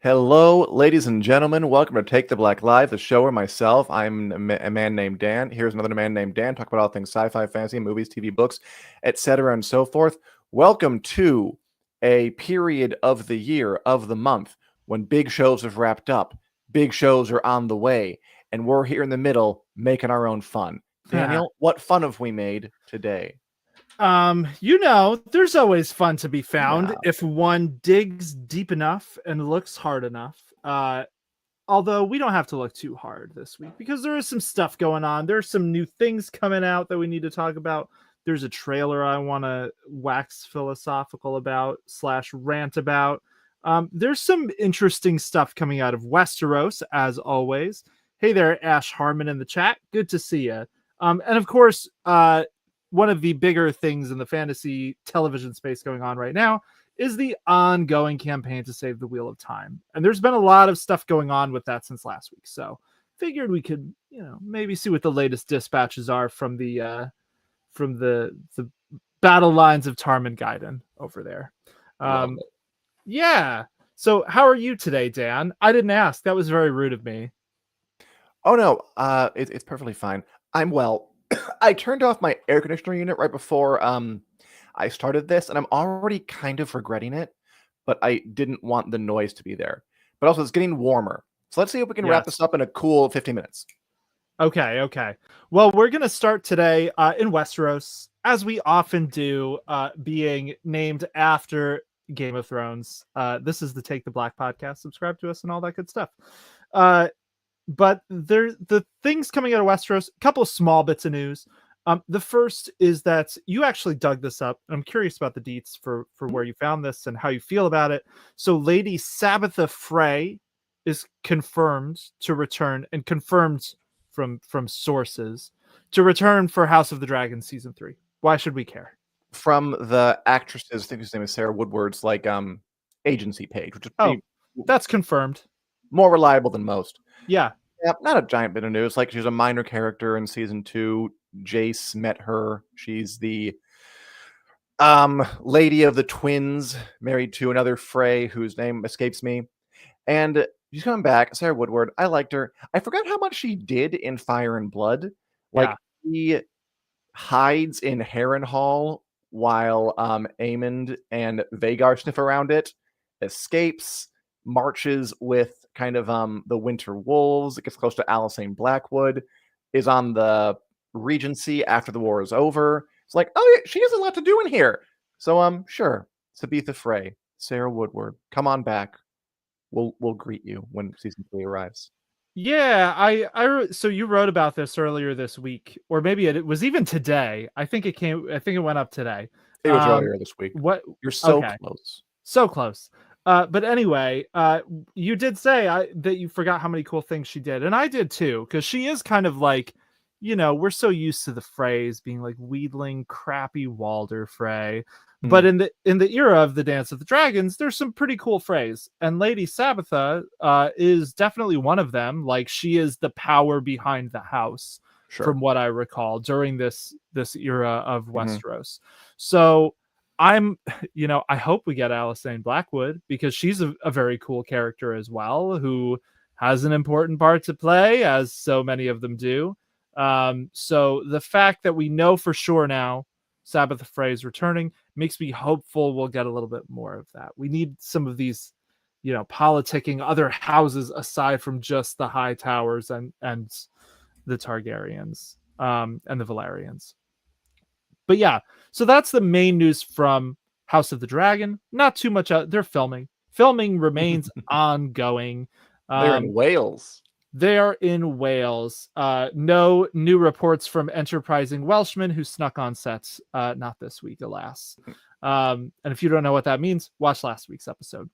Hello, ladies and gentlemen. Welcome to Take the Black Live, the show where myself, I'm a man named Dan. Here's another man named Dan. Talk about all things sci-fi, fantasy, movies, TV, books, etc., and so forth. Welcome to a period of the year, of the month, when big shows have wrapped up, big shows are on the way, and we're here in the middle making our own fun. Daniel, what fun have we made today? There's always fun to be found Yeah. if one digs deep enough and looks hard enough. Although we don't have to look too hard this week because there is some stuff going on. There's some new things coming out that we need to talk about. There's a trailer I want to wax philosophical about / rant about. There's some interesting stuff coming out of Westeros, as always. Hey there, Ash Harmon in the chat. Good to see you. And of course, one of the bigger things in the fantasy television space going on right now is the ongoing campaign to save the Wheel of Time. And there's been a lot of stuff going on with that since last week. So figured we could, maybe see what the latest dispatches are from the battle lines of Tarman Gaiden over there. Yeah. So how are you today, Dan? I didn't ask. That was very rude of me. Oh, no. It's perfectly fine. I'm well. I turned off my air conditioner unit right before I started this, and I'm already kind of regretting it, but I didn't want the noise to be there. But also, it's getting warmer. So let's see if we can wrap this up in a cool 15 minutes. Okay. Well, we're going to start today in Westeros, as we often do, being named after Game of Thrones. This is the Take the Black podcast. Subscribe to us and all that good stuff. But the things coming out of Westeros, a couple of small bits of news. The first is that you actually dug this up. I'm curious about the deets for where you found this and how you feel about it. So Lady Sabitha Frey is confirmed to return, and confirmed from sources to return for House of the Dragon season 3. Why should we care? From the actresses, I think his name is Sarah Woodward's agency page, which is that's confirmed. More reliable than most. Yeah, not a giant bit of news. She's a minor character in season 2. Jace met her. She's the lady of the twins, married to another Frey whose name escapes me. And she's coming back. Sarah Woodward. I liked her. I forgot how much she did in Fire and Blood. She hides in Harrenhal while Aemond and Vhagar sniff around it, escapes, marches with kind of the Winter Wolves. It gets close to Alysanne Blackwood, is on the Regency after the war is over. It's like, oh yeah, she has a lot to do in here. So sure, Sabitha Frey, Sarah Woodward, come on back. We'll greet you when season 3 arrives. Yeah, so you wrote about this earlier this week, or maybe it was even today. I think it went up today. It was earlier this week. What? You're so close. So close. But anyway, you did say that you forgot how many cool things she did. And I did too, because she is kind of like, we're so used to the phrase being like wheedling, crappy Walder Frey. But in the era of the Dance of the Dragons, there's some pretty cool phrase. And Lady Sabitha is definitely one of them. Like, she is the power behind the house, from what I recall, during this era of Westeros. So I hope we get Alysanne Blackwood, because she's a very cool character as well, who has an important part to play, as so many of them do. So the fact that we know for sure now Sabitha Frey is returning makes me hopeful we'll get a little bit more of that. We need some of these, politicking other houses aside from just the High Towers and the Targaryens and the Valerians. But yeah, so that's the main news from House of the Dragon. Not too much out. They're filming. Filming remains ongoing. They're in Wales. They're in Wales. No new reports from enterprising Welshmen who snuck on sets. Not this week, alas. And if you don't know what that means, watch last week's episode.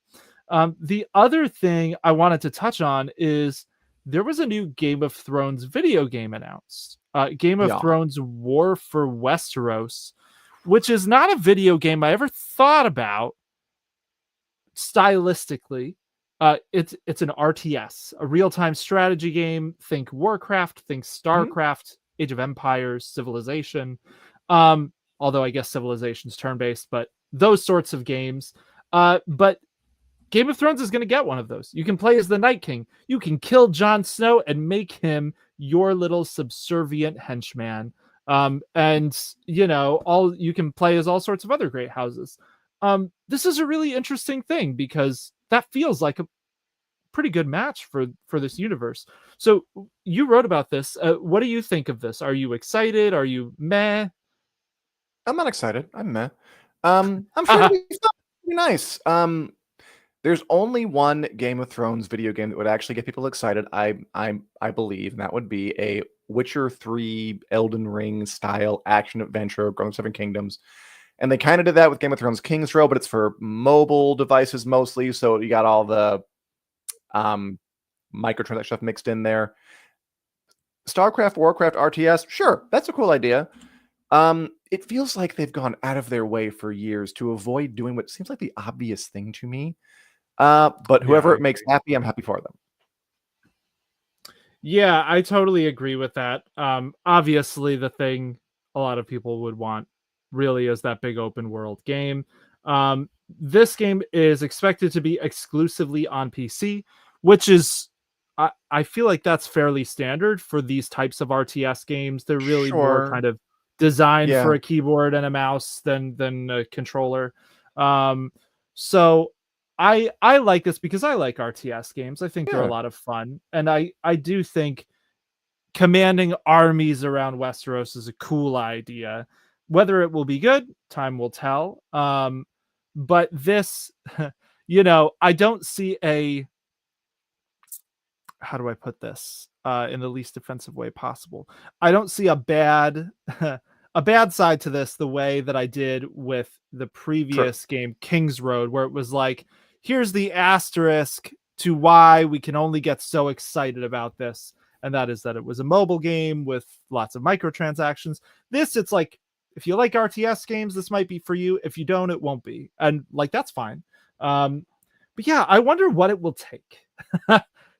The other thing I wanted to touch on is there was a new Game of Thrones video game announced. Game of Thrones War for Westeros, which is not a video game I ever thought about stylistically. It's an RTS, a real-time strategy game. Think Warcraft, think StarCraft, Age of Empires, Civilization. Although I guess Civilization's turn-based, but those sorts of games. But Game of Thrones is going to get one of those. You can play as the Night King. You can kill Jon Snow and make him your little subservient henchman. And all you can play as all sorts of other great houses. This is a really interesting thing because that feels like a pretty good match for this universe. So you wrote about this. What do you think of this? Are you excited? Are you meh? I'm not excited. I'm meh. I'm sure it'll be fun. It'll be nice. There's only one Game of Thrones video game that would actually get people excited, I believe, and that would be a Witcher 3 Elden Ring style action adventure, Growing Seven Kingdoms. And they kind of did that with Game of Thrones King's Row, but it's for mobile devices mostly, so you got all the microtransaction stuff mixed in there. StarCraft, Warcraft, RTS, sure, that's a cool idea. It feels like they've gone out of their way for years to avoid doing what seems like the obvious thing to me. But whoever it makes happy, I'm happy for them. Yeah, I totally agree with that. Obviously, the thing a lot of people would want really is that big open world game. This game is expected to be exclusively on PC, which is, I feel like that's fairly standard for these types of RTS games. They're really more kind of designed for a keyboard and a mouse than a controller. So I like this because I like RTS games. I think they're a lot of fun. And I do think commanding armies around Westeros is a cool idea. Whether it will be good, time will tell. But this, I don't see how do I put this in the least offensive way possible? I don't see a bad side to this the way that I did with the previous game, King's Road, where it was like, here's the asterisk to why we can only get so excited about this. And that is that it was a mobile game with lots of microtransactions. This, it's like, if you like RTS games, this might be for you. If you don't, it won't be. And like, that's fine. But yeah, I wonder what it will take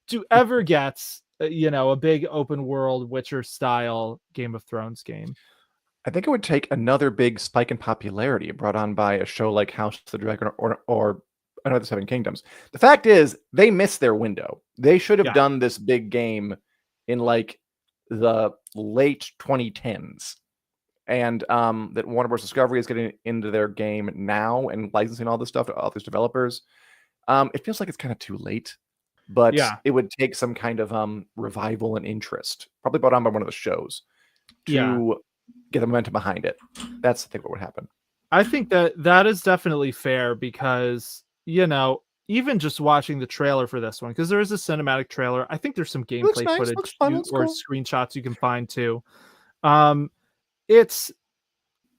to ever get, a big open world Witcher style Game of Thrones game. I think it would take another big spike in popularity brought on by a show like House of the Dragon or Another Seven Kingdoms. The fact is, they missed their window. They should have done this big game in like the late 2010s. And that Warner Bros. Discovery is getting into their game now and licensing all this stuff to all these developers. It feels like it's kind of too late, but it would take some kind of revival and interest, probably brought on by one of the shows, to get the momentum behind it. That's, I think, what would happen. I think that is definitely fair because, even just watching the trailer for this one, because there is a cinematic trailer. I think there's some gameplay footage or screenshots you can find too. It's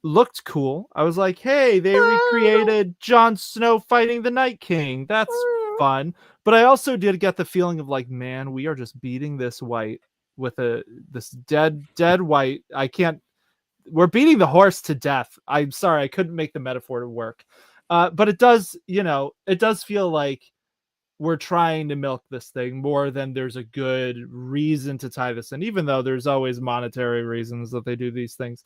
looked cool. I was like, hey, they recreated Jon Snow fighting the Night King. That's fun. But I also did get the feeling of like, man, we are just beating this white with this dead white. We're beating the horse to death. I'm sorry, I couldn't make the metaphor to work. But it does, it does feel like we're trying to milk this thing more than there's a good reason to tie this in, even though there's always monetary reasons that they do these things.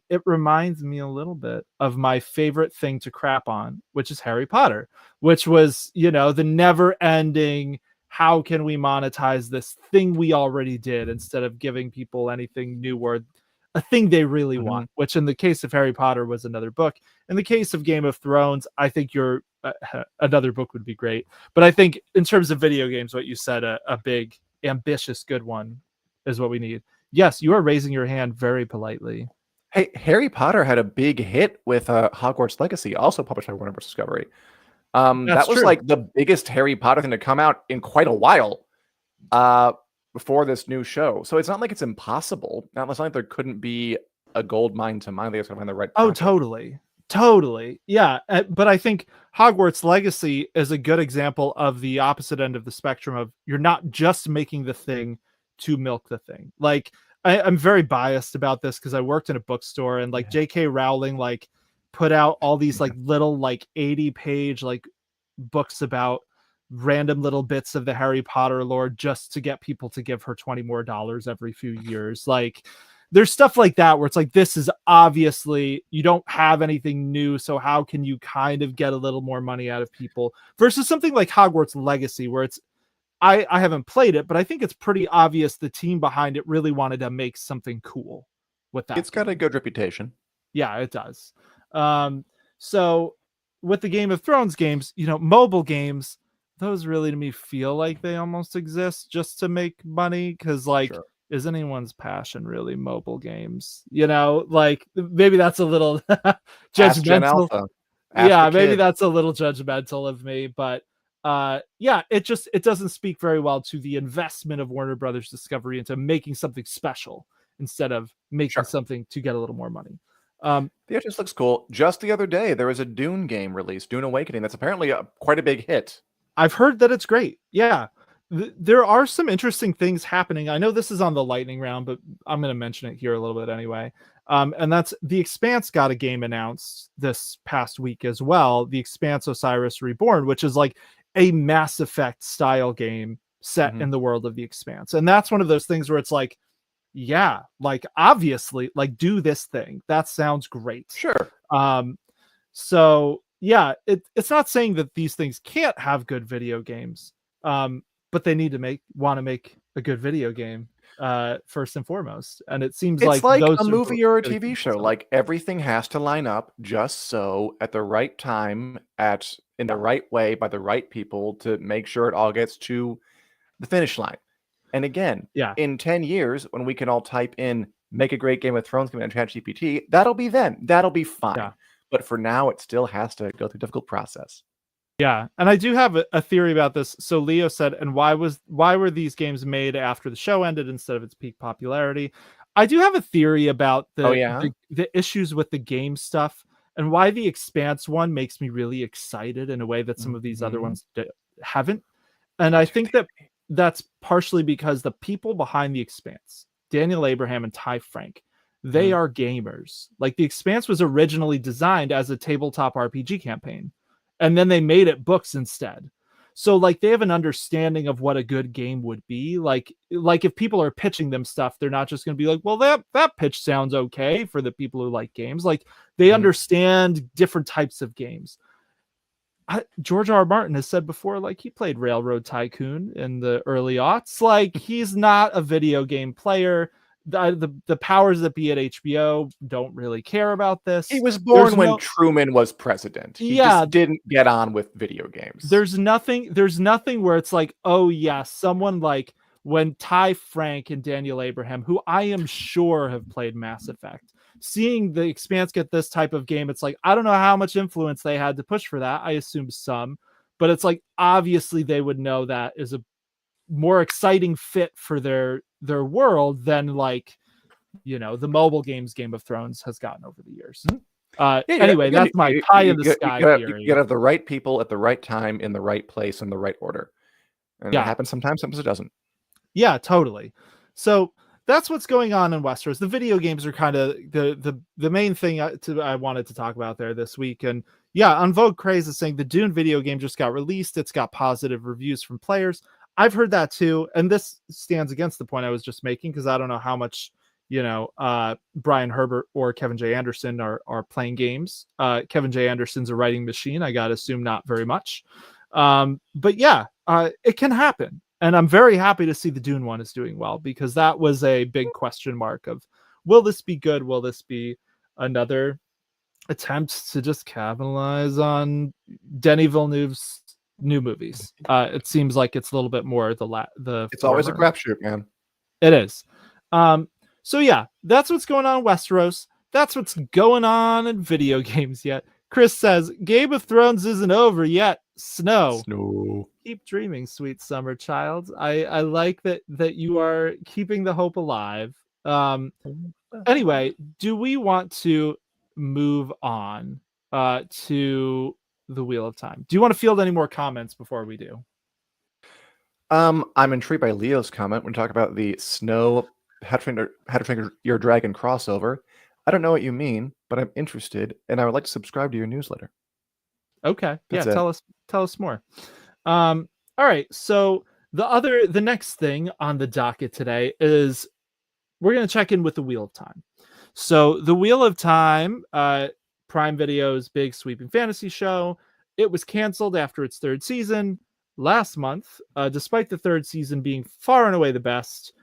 It reminds me a little bit of my favorite thing to crap on, which is Harry Potter, which was, the never ending, how can we monetize this thing we already did instead of giving people anything new or a thing they really want, which in the case of Harry Potter was another book. In the case of Game of Thrones, I think another book would be great. But I think in terms of video games, what you said, a big, ambitious, good one is what we need. Yes, you are raising your hand very politely. Hey, Harry Potter had a big hit with Hogwarts Legacy, also published by Warner Bros. Discovery. That was like the biggest Harry Potter thing to come out in quite a while before this new show. So it's not like it's impossible. It's not like there couldn't be a gold mine to mine. They just gotta find the right project. Totally. Yeah. But I think Hogwarts Legacy is a good example of the opposite end of the spectrum of you're not just making the thing to milk the thing. Like, I'm very biased about this because I worked in a bookstore and like J.K. Rowling like put out all these like little like 80-page like books about random little bits of the Harry Potter lore just to get people to give her $20 more every few years. Like, there's stuff like that where it's like, this is obviously, you don't have anything new, so how can you kind of get a little more money out of people, versus something like Hogwarts Legacy, where it's, I haven't played it, but I think it's pretty obvious the team behind it really wanted to make something cool with that. It's got a good reputation. Yeah, it does. So with the Game of Thrones games, mobile games, those really to me feel like they almost exist just to make money, because Sure. is anyone's passion really mobile games? Like maybe that's a little Ask Gen judgmental. Alpha. Ask Yeah, a maybe kid. that's a little judgmental of me, but yeah, it doesn't speak very well to the investment of Warner Brothers Discovery into making something special instead of making something to get a little more money. Yeah, it just looks cool. Just the other day, there was a Dune game released, Dune Awakening, that's apparently quite a big hit. I've heard that it's great. Yeah. There are some interesting things happening. I know this is on the lightning round, but I'm going to mention it here a little bit anyway. And that's The Expanse got a game announced this past week as well. The Expanse Osiris Reborn, which is like a Mass Effect style game set in the world of The Expanse. And that's one of those things where it's like, yeah, like obviously, like do this thing. That sounds great. Sure. So yeah, it's not saying that these things can't have good video games, but they need to want to make a good video game first and foremost. And it seems It's like like those a movie or a really TV key show. stuff. Like everything has to line up just so at the right time, in the right way, by the right people to make sure it all gets to the finish line. And again, Yeah, in 10 years, when we can all type in make a great Game of Thrones game on ChatGPT, that'll be then. That'll be fine. yeah. But for now, it still has to go through a difficult process. Yeah, and I do have a theory about this. So Leo said, and why were these games made after the show ended instead of its peak popularity? I do have a theory about the issues with the game stuff, and why the Expanse one makes me really excited in a way that some of these other ones haven't. And I think that's partially because the people behind the Expanse, Daniel Abraham and Ty Frank, they are gamers. Like the Expanse was originally designed as a tabletop RPG campaign, and then they made it books instead. So like they have an understanding of what a good game would be. Like if people are pitching them stuff, they're not just going to be like, well, that pitch sounds okay for the people who like games. Like they understand different types of games. George R. R. Martin has said before, like he played Railroad Tycoon in the early aughts. Like he's not a video game player. The powers that be at HBO don't really care about this. He was born when Truman was president. He just didn't get on with video games. There's nothing where it's like, oh yeah, someone like when Ty Frank and Daniel Abraham, who I am sure have played Mass Effect, seeing the Expanse get this type of game, it's like, I don't know how much influence they had to push for that. I assume some, but it's like, obviously they would know that is a more exciting fit for their world than like, the mobile games Game of Thrones has gotten over the years. Anyway, that's my pie in the sky theory. You gotta have the right people at the right time in the right place in the right order. And it happens sometimes it doesn't. Yeah, totally. So that's what's going on in Westeros. The video games are kind of the main thing I wanted to talk about there this week. And yeah, on Vogue Craze is saying the Dune video game just got released. It's got positive reviews from players. I've heard that too. And this stands against the point I was just making, because I don't know how much, Brian Herbert or Kevin J. Anderson are playing games. Kevin J. Anderson's a writing machine. I got to assume not very much. But yeah, it can happen. And I'm very happy to see the Dune one is doing well, because that was a big question mark of, will this be good? Will this be another attempt to just capitalize on Denis Villeneuve's new movies? It seems like it's a little bit more the it's always a crapshoot, man. It is. So yeah, that's what's going on in Westeros. That's what's going on in video games yet. Chris says, Game of Thrones isn't over yet. Snow. Keep dreaming, sweet summer child. I like that you are keeping the hope alive. Anyway, do we want to move on to the Wheel of Time? Do you want to field any more comments before we do? I'm intrigued by Leo's comment when we talk about the Snow How to Train Your Dragon crossover. I don't know what you mean, but I'm interested, and I would like to subscribe to your newsletter. Okay. Tell us more. All right. So the next thing on the docket today is we're going to check in with the Wheel of Time. So the Wheel of Time, Prime Video's big sweeping fantasy show, it was canceled after its third season last month, despite the third season being far and away the best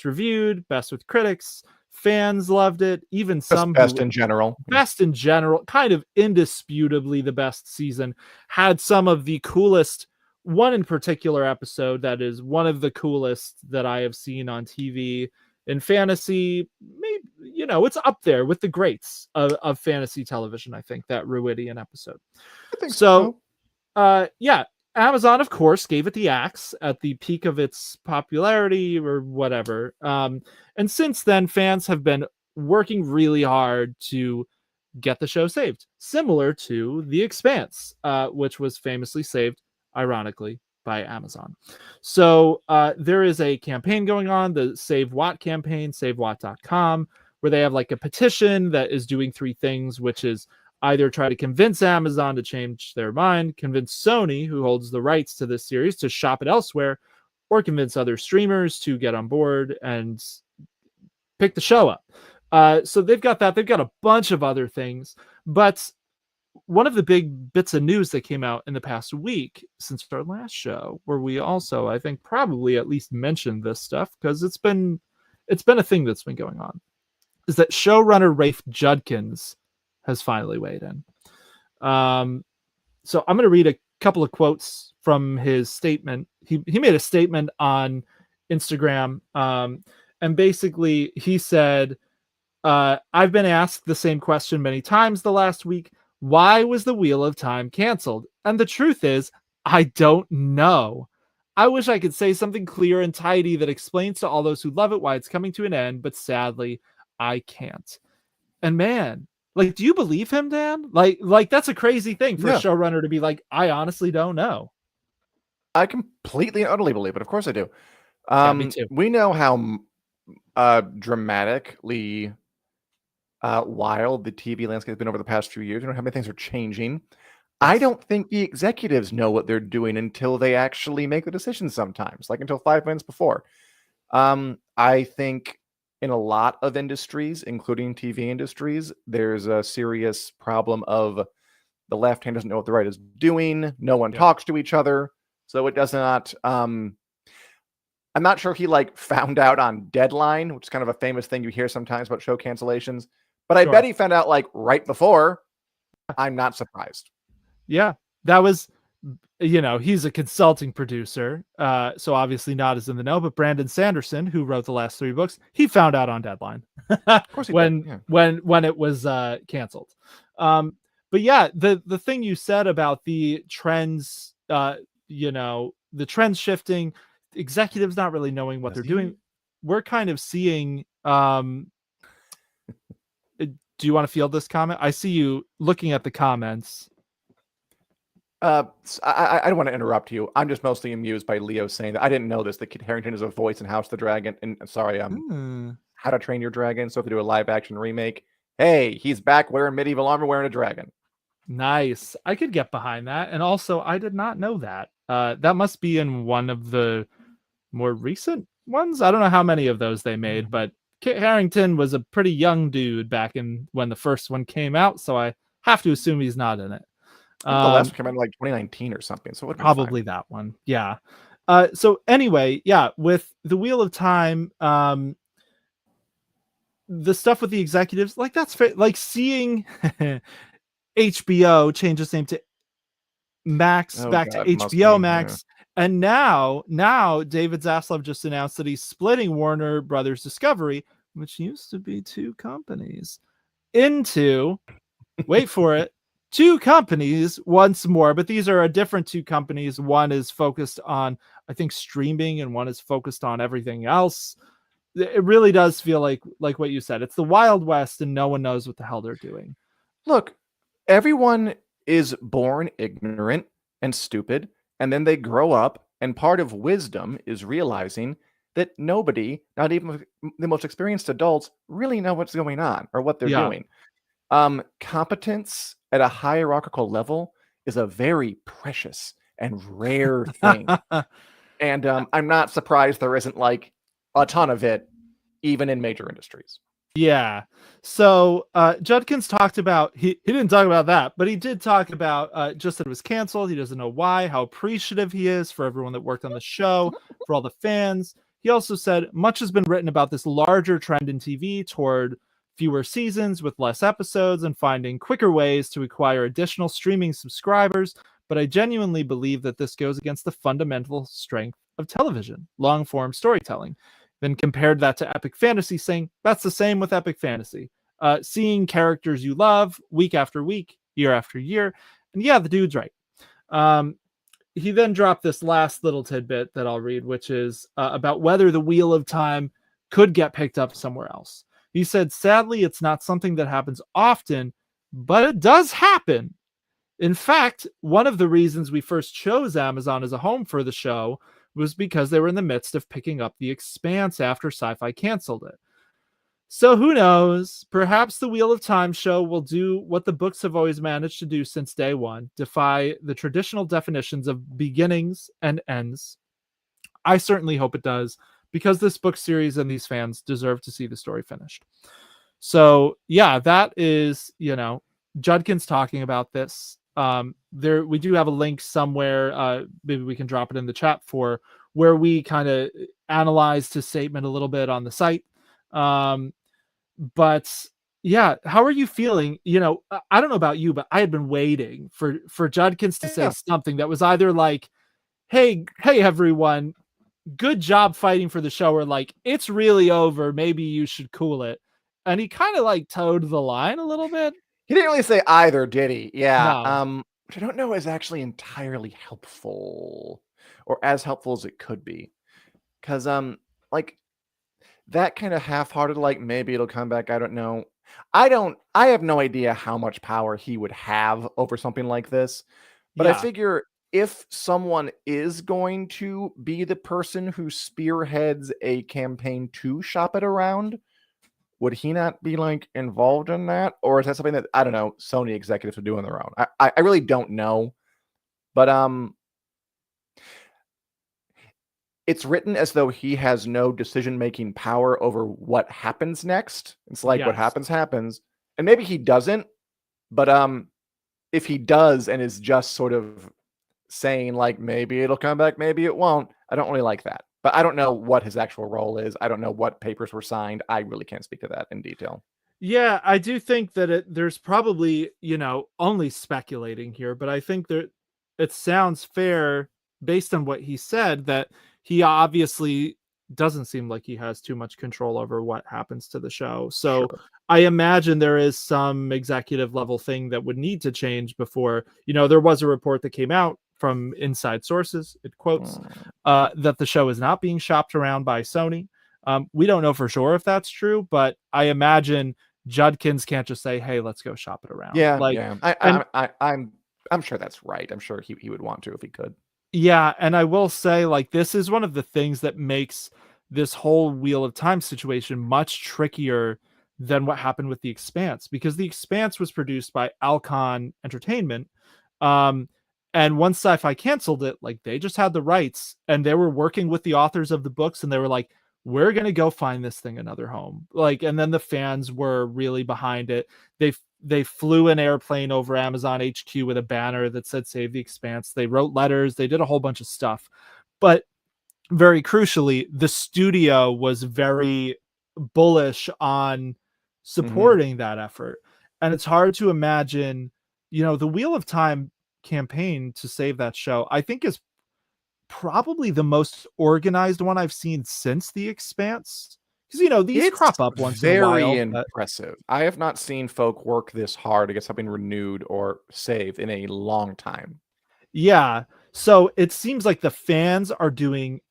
reviewed, best with critics. Fans loved it. Even some best in general. Best in general, kind of indisputably the best season. Had some of the coolest, one in particular episode that is one of the coolest that I have seen on TV in fantasy. Maybe, it's up there with the greats of fantasy television, I think, that Ruidian episode. I think so. Amazon, of course, gave it the axe at the peak of its popularity or whatever. And since then, fans have been working really hard to get the show saved, similar to The Expanse, which was famously saved, ironically, by Amazon. So there is a campaign going on, the Save Watt campaign, SaveWatt.com, where they have like a petition that is doing three things, which is either try to convince Amazon to change their mind, convince Sony, who holds the rights to this series, to shop it elsewhere, or convince other streamers to get on board and pick the show up. So they've got that. They've got a bunch of other things. But one of the big bits of news that came out in the past week since our last show, where we also, I think, probably at least mentioned this stuff, because it's been a thing that's been going on, is that showrunner Rafe Judkins has finally weighed in. So I'm going to read a couple of quotes from his statement. He made a statement on Instagram, and basically he said, I've been asked the same question many times the last week. Why was the Wheel of Time canceled? And the truth is, I don't know. I wish I could say something clear and tidy that explains to all those who love it why it's coming to an end, but sadly, I can't. And man, like, do you believe him, Dan? Like that's a crazy thing for a showrunner to be like, I honestly don't know. I completely and utterly believe it. Of course I do. Me too. We know how dramatically wild the TV landscape has been over the past few years. We know how many things are changing. Yes. I don't think the executives know what they're doing until they actually make the decision sometimes, like until 5 minutes before. I think in a lot of industries, including TV industries, there's a serious problem of the left hand doesn't know what the right is doing. No one talks to each other. So it does not... I'm not sure he found out on deadline, which is kind of a famous thing you hear sometimes about show cancellations. But I bet he found out right before. I'm not surprised. Yeah, that was, he's a consulting producer. So obviously not as in the know, but Brandon Sanderson, who wrote the last 3 books, he found out on deadline. Of course he did. Yeah. When it was canceled. But yeah, the thing you said about the trends, the trends shifting, executives not really knowing what they're doing. We're kind of seeing, do you want to field this comment? I see you looking at the comments. I don't want to interrupt you. I'm just mostly amused by Leo saying that I didn't know this, that Kit Harington is a voice in House of the Dragon. And sorry, How to Train Your Dragon. So if they do a live action remake, hey, he's back wearing medieval armor, wearing a dragon. Nice. I could get behind that. And also, I did not know that. That must be in one of the more recent ones. I don't know how many of those they made, but Kit Harington was a pretty young dude back in when the first one came out, so I have to assume he's not in it. The last one came out in 2019 or something, so it probably that one. Yeah. So anyway, with the Wheel of Time, the stuff with the executives, that's seeing HBO change its name to Max to HBO Max. Yeah. And now David Zaslav just announced that he's splitting Warner Brothers Discovery, which used to be 2 companies, into, wait for it, 2 companies once more. But these are a different 2 companies. One is focused on, I think, streaming, and one is focused on everything else. It really does feel like what you said. It's the Wild West, and no one knows what the hell they're doing. Look, everyone is born ignorant and stupid. And then they grow up, and part of wisdom is realizing that nobody, not even the most experienced adults, really know what's going on or what they're doing. Competence at a hierarchical level is a very precious and rare thing. And I'm not surprised there isn't a ton of it even in major industries. Yeah. So Judkins talked about, he didn't talk about that, but he did talk about just that it was canceled. He doesn't know why, how appreciative he is for everyone that worked on the show, for all the fans. He also said much has been written about this larger trend in TV toward fewer seasons with less episodes and finding quicker ways to acquire additional streaming subscribers. But I genuinely believe that this goes against the fundamental strength of television, long form storytelling. Then compared that to epic fantasy, saying that's the same with epic fantasy. Seeing characters you love week after week, year after year. And yeah, the dude's right. He then dropped this last little tidbit that I'll read, which is about whether the Wheel of Time could get picked up somewhere else. He said, sadly, it's not something that happens often, but it does happen. In fact, one of the reasons we first chose Amazon as a home for the show was because they were in the midst of picking up The Expanse after Sci-Fi canceled it. So who knows? Perhaps the Wheel of Time show will do what the books have always managed to do since day one, defy the traditional definitions of beginnings and ends. I certainly hope it does, because this book series and these fans deserve to see the story finished. So yeah, that is, Judkins talking about this. There, we do have a link somewhere. Maybe we can drop it in the chat for where we kind of analyzed his statement a little bit on the site. But yeah, how are you feeling? I don't know about you, but I had been waiting for Judkins to say something that was either like, hey, everyone, good job fighting for the show, or like, it's really over, maybe you should cool it. And he kind of like towed the line a little bit. He didn't really say either, did he? Yeah. No. Which I don't know is actually entirely helpful, or as helpful as it could be. Because like that kind of half-hearted, like maybe it'll come back, I don't know. I have no idea how much power he would have over something like this. But I figure if someone is going to be the person who spearheads a campaign to shop it around, would he not be like involved in that? Or is that something that, I don't know, Sony executives would do on their own? I really don't know. But it's written as though he has no decision-making power over what happens next. It's like what happens. And maybe he doesn't, but if he does and is just sort of saying like maybe it'll come back, maybe it won't, I don't really like that. But I don't know what his actual role is. I don't know what papers were signed. I really can't speak to that in detail. Yeah, I do think that there's probably, only speculating here, but I think that it sounds fair based on what he said that he obviously doesn't seem like he has too much control over what happens to the show. So sure. I imagine there is some executive level thing that would need to change before, there was a report that came out from inside sources, it quotes, that the show is not being shopped around by Sony. We don't know for sure if that's true, but I imagine Judkins can't just say, "Hey, let's go shop it around." I'm sure that's right. I'm sure he would want to if he could. Yeah, and I will say, like, this is one of the things that makes this whole Wheel of Time situation much trickier than what happened with The Expanse, because The Expanse was produced by Alcon Entertainment. And once Sci-Fi canceled it, like, they just had the rights and they were working with the authors of the books, and they were like, we're going to go find this thing another home. Like, and then the fans were really behind it. They flew an airplane over Amazon HQ with a banner that said Save the Expanse. They wrote letters. They did a whole bunch of stuff. But very crucially, the studio was very bullish on supporting that effort. And it's hard to imagine, the Wheel of Time campaign to save that show, I think, is probably the most organized one I've seen since The Expanse. Because, these crop up once in a while. Very impressive. I have not seen folk work this hard to get something renewed or saved in a long time. Yeah. So it seems like the fans are doing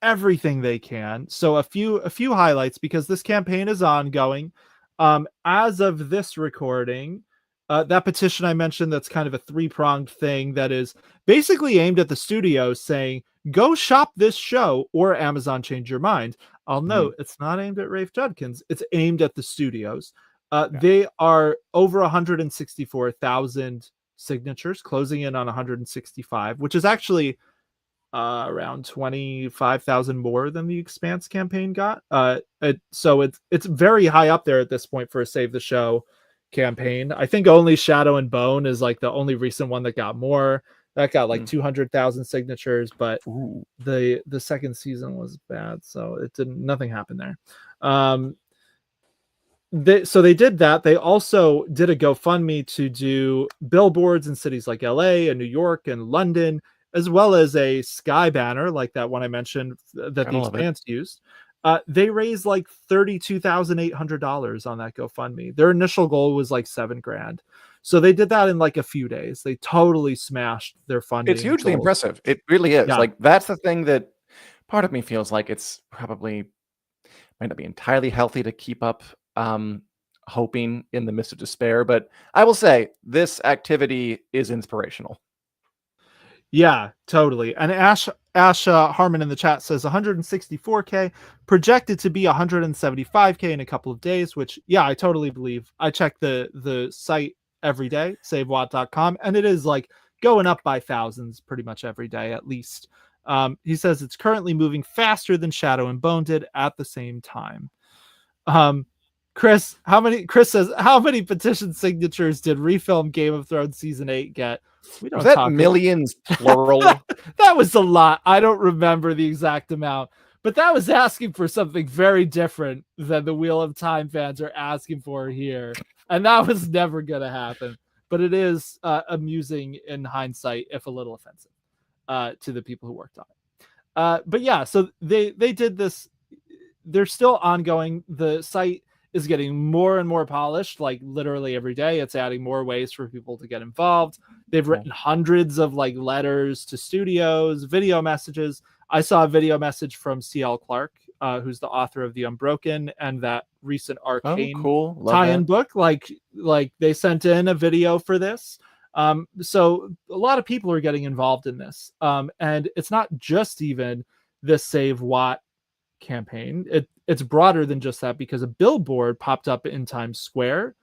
everything they can. So a few highlights, because this campaign is ongoing. As of this recording, that petition I mentioned, that's kind of a three-pronged thing that is basically aimed at the studio saying, go shop this show or Amazon change your mind. I'll note it's not aimed at Rafe Judkins. It's aimed at the studios. They are over 164,000 signatures, closing in on 165, which is actually around 25,000 more than the Expanse campaign got. So it's very high up there at this point for a Save the Show campaign. I think only Shadow and Bone is like the only recent one that got more. That got like 200,000 signatures, but the second season was bad, so nothing happened there. So they did that. They also did a GoFundMe to do billboards in cities like LA and New York and London, as well as a sky banner like that one I mentioned that the Expanse used. They raised like $32,800 on that GoFundMe. Their initial goal was like $7,000. So they did that in like a few days. They totally smashed their funding. It's hugely impressive. It really is. Yeah. Like, that's the thing that part of me feels like it's probably might not be entirely healthy to keep up hoping in the midst of despair. But I will say this activity is inspirational. Yeah, totally. And Ash Harmon in the chat says 164K, projected to be 175K in a couple of days, which, yeah, I totally believe. I check the site every day, savewatt.com, and it is like going up by thousands pretty much every day, at least. He says it's currently moving faster than Shadow and Bone did at the same time. Chris says, how many petition signatures did refilm Game of Thrones season 8 get? We don't was that talk millions plural? That was a lot. I don't remember the exact amount, but that was asking for something very different than the Wheel of Time fans are asking for here. And that was never going to happen. But it is amusing in hindsight, if a little offensive to the people who worked on it. But yeah, so they did this. They're still ongoing. The site is getting more and more polished, like literally every day. It's adding more ways for people to get involved. They've written hundreds of like letters to studios, video messages. I saw a video message from C.L. Clark, who's the author of The Unbroken and that recent Arcane tie-in book. Like they sent in a video for this. So a lot of people are getting involved in this. And it's not just even the Save Watt campaign. It's broader than just that, because a billboard popped up in Times Square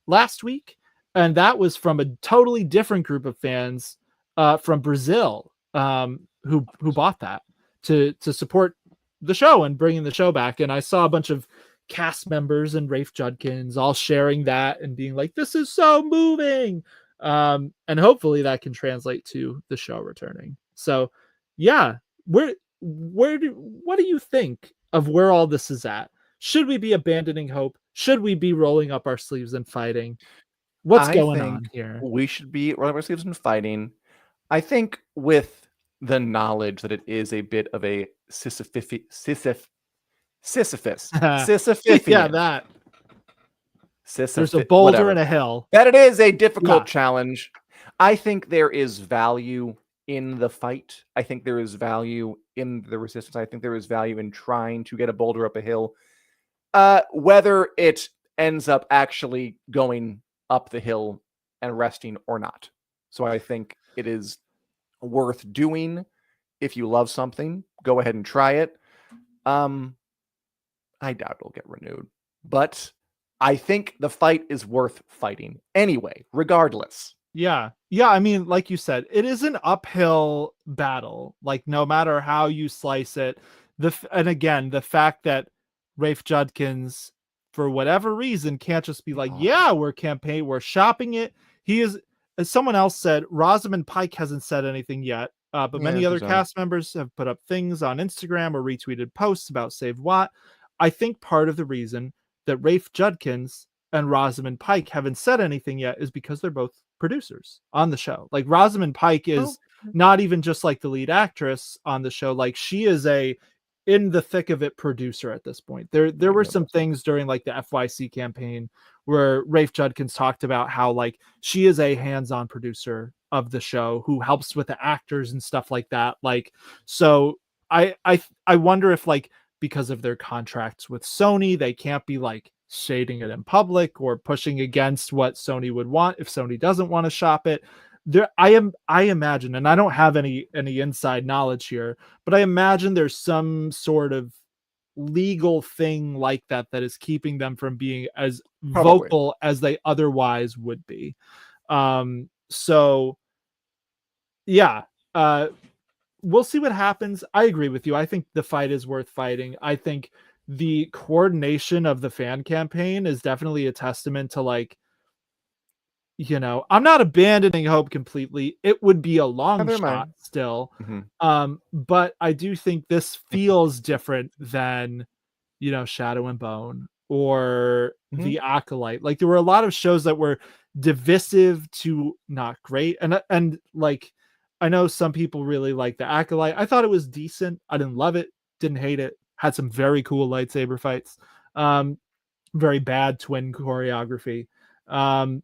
last week, and that was from a totally different group of fans from Brazil who bought that to support the show and bringing the show back. And I saw a bunch of cast members and Rafe Judkins all sharing that and being like, this is so moving. And hopefully that can translate to the show returning. So yeah, what do you think of where all this is at? Should we be abandoning hope? Should we be rolling up our sleeves and fighting? What's going on here? We should be rolling up our sleeves and fighting. I think with the knowledge that it is a bit of a Sisyphus. Yeah, that. There's a boulder and a hill. That it is a difficult challenge. I think there is value in the fight. I think there is value in the resistance. I think there is value in trying to get a boulder up a hill. Whether it ends up actually going up the hill and resting or not. So I think it is worth doing. If you love something, go ahead and try it. I doubt it'll get renewed, but I think the fight is worth fighting anyway, regardless. Yeah. I mean, like you said, it is an uphill battle. Like, no matter how you slice it, and again, the fact that Rafe Judkins, for whatever reason, can't just be like, yeah, we're shopping it. He is, as someone else said, Rosamund Pike hasn't said anything yet, but many other cast members have put up things on Instagram or retweeted posts about Save Watt. I think part of the reason that Rafe Judkins and Rosamund Pike haven't said anything yet is because they're both producers on the show. Like, Rosamund Pike is not even just like the lead actress on the show. Like, she is a in the thick of it producer at this point. There were some things during like the FYC campaign where Rafe Judkins talked about how like she is a hands-on producer of the show who helps with the actors and stuff like that. Like, so I wonder if like because of their contracts with Sony, they can't be like shading it in public or pushing against what Sony would want if Sony doesn't want to shop it. I imagine, and I don't have any inside knowledge here, but I imagine there's some sort of legal thing like that is keeping them from being as vocal as they otherwise would be. So yeah, we'll see what happens. I agree with you. I think the fight is worth fighting. I think the coordination of the fan campaign is definitely a testament to, like, I'm not abandoning hope completely. It would be a long Neither am I. shot still. Mhm. But I do think this feels different than, Shadow and Bone or Mhm. The Acolyte. Like, there were a lot of shows that were divisive to not great. And like, I know some people really like The Acolyte. I thought it was decent. I didn't love it, didn't hate it. Had some very cool lightsaber fights. Very bad twin choreography. Um,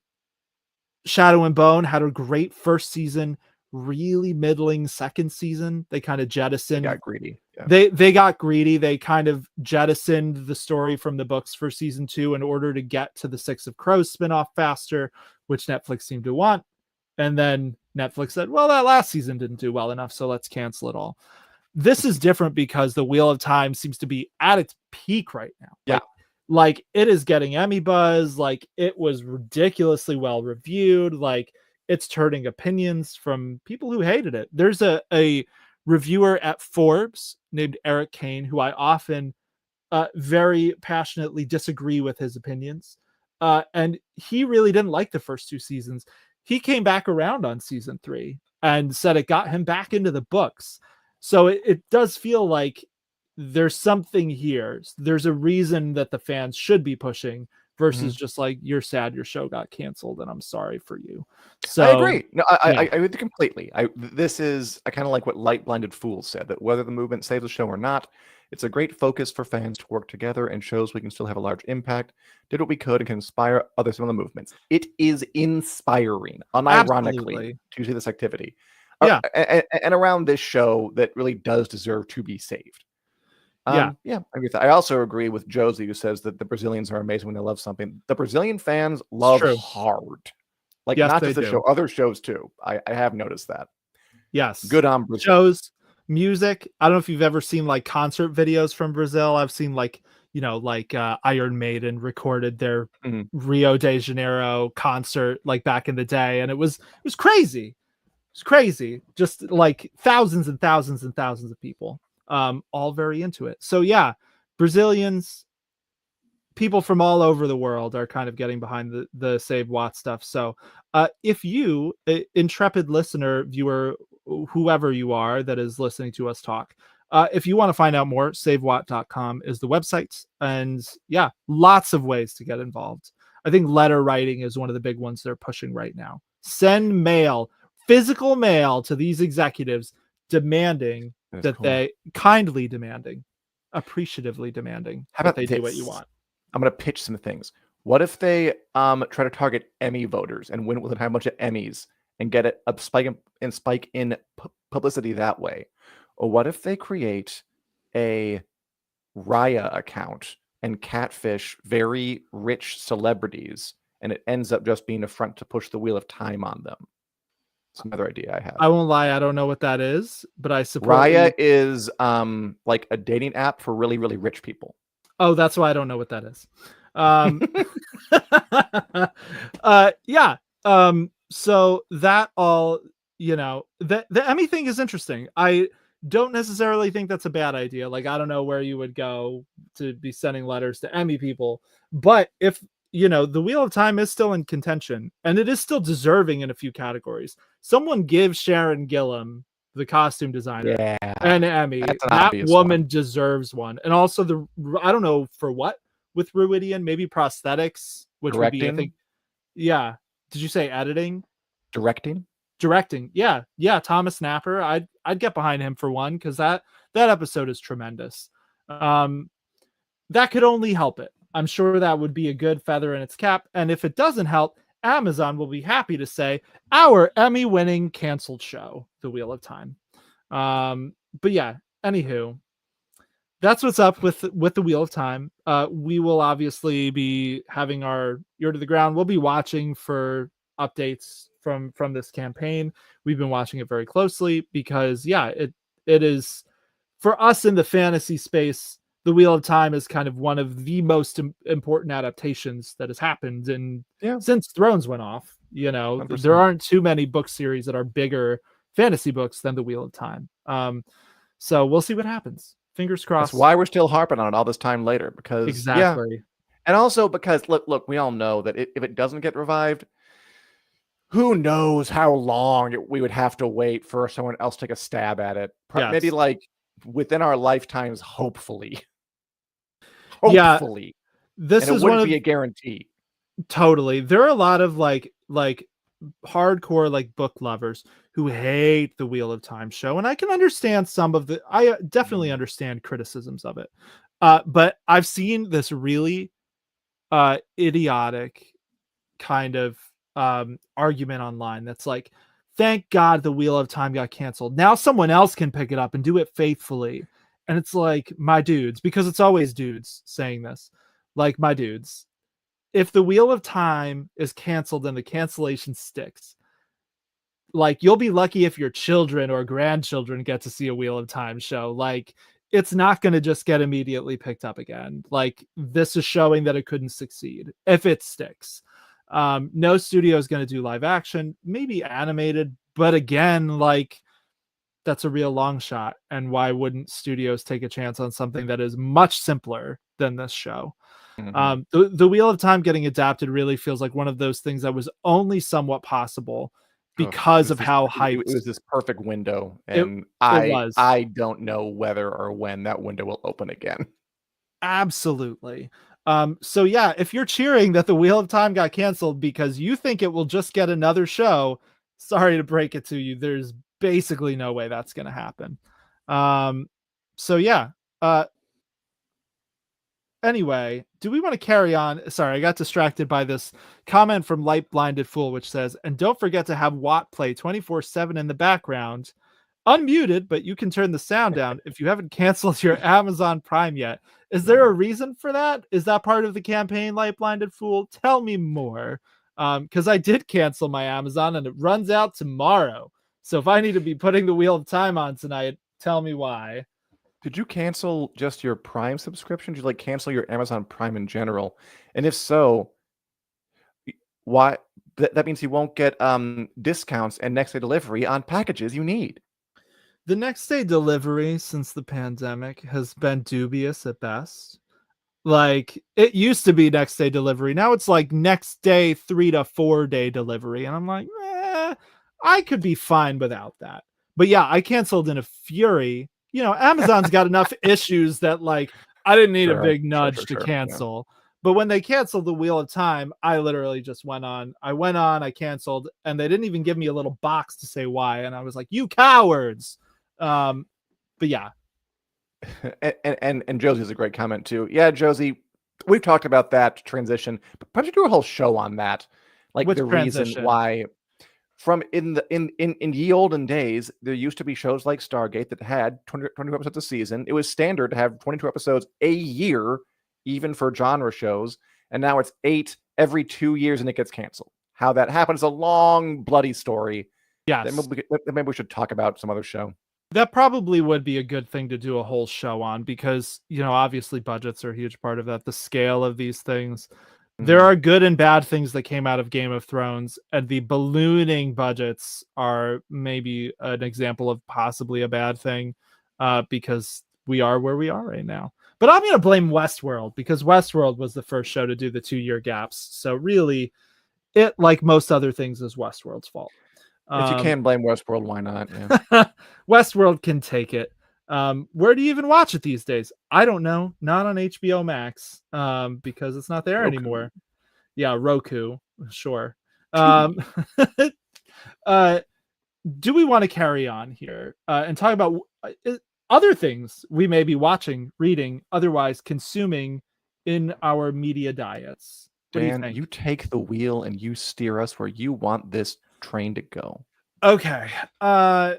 Shadow and Bone had a great first season, really middling second season. They kind of They jettisoned. got greedy. Yeah. They got greedy. They kind of jettisoned the story from the books for season 2 in order to get to the Six of Crows spinoff faster, which Netflix seemed to want. And then Netflix said, well, that last season didn't do well enough, so let's cancel it all. This is different because the Wheel of Time seems to be at its peak right now. Yeah. Like it is getting Emmy buzz. Like, it was ridiculously well reviewed. Like, it's turning opinions from people who hated it. There's a reviewer at Forbes named Eric Kane, who I often very passionately disagree with his opinions. And he really didn't like the first 2 seasons. He came back around on season 3 and said it got him back into the books. So it does feel like there's something here. There's a reason that the fans should be pushing versus just like, you're sad your show got canceled and I'm sorry for you. So I agree. No, I yeah. agree with you completely. I kind of like what Light Blinded Fools said, that whether the movement saves the show or not, it's a great focus for fans to work together and shows we can still have a large impact, did what we could, and can inspire other similar movements. It is inspiring, unironically, Absolutely. to see this activity. Yeah. And around this show that really does deserve to be saved. Yeah. I agree with that. I also agree with Josie, who says that the Brazilians are amazing when they love something. The Brazilian fans love true. hard. Like, Yes, not they just the do. show, other shows too. I have noticed that. Yes. Good on Brazil. Shows, music. I don't know if you've ever seen like concert videos from Brazil. I've seen like, Iron Maiden recorded their Rio de Janeiro concert like back in the day, and it was crazy. It's crazy. Just like thousands and thousands and thousands of people, all very into it. So yeah, Brazilians, people from all over the world are kind of getting behind the Save Watt stuff. So if you, intrepid listener, viewer, whoever you are that is listening to us talk, if you want to find out more, savewatt.com is the website. And yeah, lots of ways to get involved. I think letter writing is one of the big ones they're pushing right now. Send mail, physical mail to these executives demanding that cool. they kindly demanding, appreciatively demanding how that about they this? do what you want. I'm gonna pitch some things. What if they try to target Emmy voters and win with a bunch of Emmys and get a spike in publicity that way? Or what if they create a Raya account and catfish very rich celebrities, and it ends up just being a front to push the Wheel of Time on them? It's another idea I have. I won't lie, I don't know what that is, but I support Raya is like a dating app for really, really rich people. Oh, that's why I don't know what that is. Yeah. So that all, the Emmy thing is interesting. I don't necessarily think that's a bad idea. Like, I don't know where you would go to be sending letters to Emmy people, but if the Wheel of Time is still in contention and it is still deserving in a few categories, someone give Sharon Gillam, the costume designer, an Emmy. That woman deserves one. And also I don't know for what with Ruidian, maybe prosthetics, which Directing? would be, I think, yeah. Did you say editing? Directing? Yeah. Thomas Napper. I'd get behind him for one, because that episode is tremendous. That could only help it. I'm sure that would be a good feather in its cap. And if it doesn't help, Amazon will be happy to say our Emmy-winning canceled show, The Wheel of Time. But yeah, anywho, that's what's up with The Wheel of Time. We will obviously be having our ear to the ground. We'll be watching for updates from this campaign. We've been watching it very closely because it is, for us in the fantasy space, The Wheel of Time is kind of one of the most important adaptations that has happened since Thrones went off. 100%. There aren't too many book series that are bigger fantasy books than the Wheel of Time. So we'll see what happens. Fingers crossed. That's why we're still harping on it all this time later, because exactly. And also because look, we all know that if it doesn't get revived, who knows how long we would have to wait for someone else to take a stab at it. Maybe Yes. like within our lifetimes, hopefully. Yeah, Hopefully. this And it is one wouldn't of be a guarantee. totally. There are a lot of like hardcore like book lovers who hate the Wheel of Time show, and I can understand some of the. I definitely understand criticisms of it, but I've seen this really idiotic kind of argument online that's like, thank God the Wheel of Time got canceled. Now someone else can pick it up and do it faithfully. And it's like, my dudes, because it's always dudes saying this, like, my dudes, if the Wheel of Time is canceled and the cancellation sticks, like, you'll be lucky if your children or grandchildren get to see a Wheel of Time show. Like, it's not going to just get immediately picked up again. Like, this is showing that it couldn't succeed if it sticks. No studio is going to do live action, maybe animated, but again, like, that's a real long shot. And why wouldn't studios take a chance on something that is much simpler than this show? The Wheel of Time getting adapted really feels like one of those things that was only somewhat possible because of how hyped it was. This perfect window, it and was. I don't know whether or when that window will open again. Absolutely. So yeah, if you're cheering that the Wheel of Time got canceled because you think it will just get another show, sorry to break it to you, there's basically no way that's going to happen. So yeah. Anyway, do we want to carry on? Sorry, I got distracted by this comment from Light Blinded Fool, which says, and don't forget to have Watt play 24/7 in the background, unmuted, but you can turn the sound down if you haven't canceled your Amazon Prime yet. Is there a reason for that? Is that part of the campaign, Light Blinded Fool? Tell me more. Because I did cancel my Amazon and it runs out tomorrow. So if I need to be putting the Wheel of Time on tonight, tell me why. Did you cancel just your Prime subscription? Did you like cancel your Amazon Prime in general? And if so, why? That means you won't get discounts and next day delivery on packages you need. The next day delivery since the pandemic has been dubious at best. Like, it used to be next day delivery. Now it's like next day 3 to 4 day delivery. And I'm like, I could be fine without that. But yeah, I canceled in a fury. You know, Amazon's got enough issues that like I didn't need a big nudge to cancel. Yeah. But when they canceled the Wheel of Time, I literally just went on, I canceled, and they didn't even give me a little box to say why. And I was like, you cowards. But yeah. And Josie has a great comment too. Yeah, Josie, we've talked about that transition, but why don't you do a whole show on that? Like which the transition? Reason why from in ye olden days, there used to be shows like Stargate that had 22 episodes a season. It was standard to have 22 episodes a year, even for genre shows. And now it's 8 every 2 years and it gets canceled. How that happens, a long, bloody story. Yes. Maybe we should talk about some other show. That probably would be a good thing to do a whole show on because, you know, obviously budgets are a huge part of that. The scale of these things. There are good and bad things that came out of Game of Thrones, and the ballooning budgets are maybe an example of possibly a bad thing because we are where we are right now. But I'm going to blame Westworld because Westworld was the first show to do the 2-year gaps. So really, it, like most other things, is Westworld's fault. If you can blame Westworld, why not? Yeah. Westworld can take it. Where do you even watch it these days? I don't know. Not on HBO Max because it's not there anymore. Yeah, Roku. Sure. Do we want to carry on here and talk about other things we may be watching, reading, otherwise consuming in our media diets? What Dan, do you think? You take the wheel and you steer us where you want this train to go. Okay. I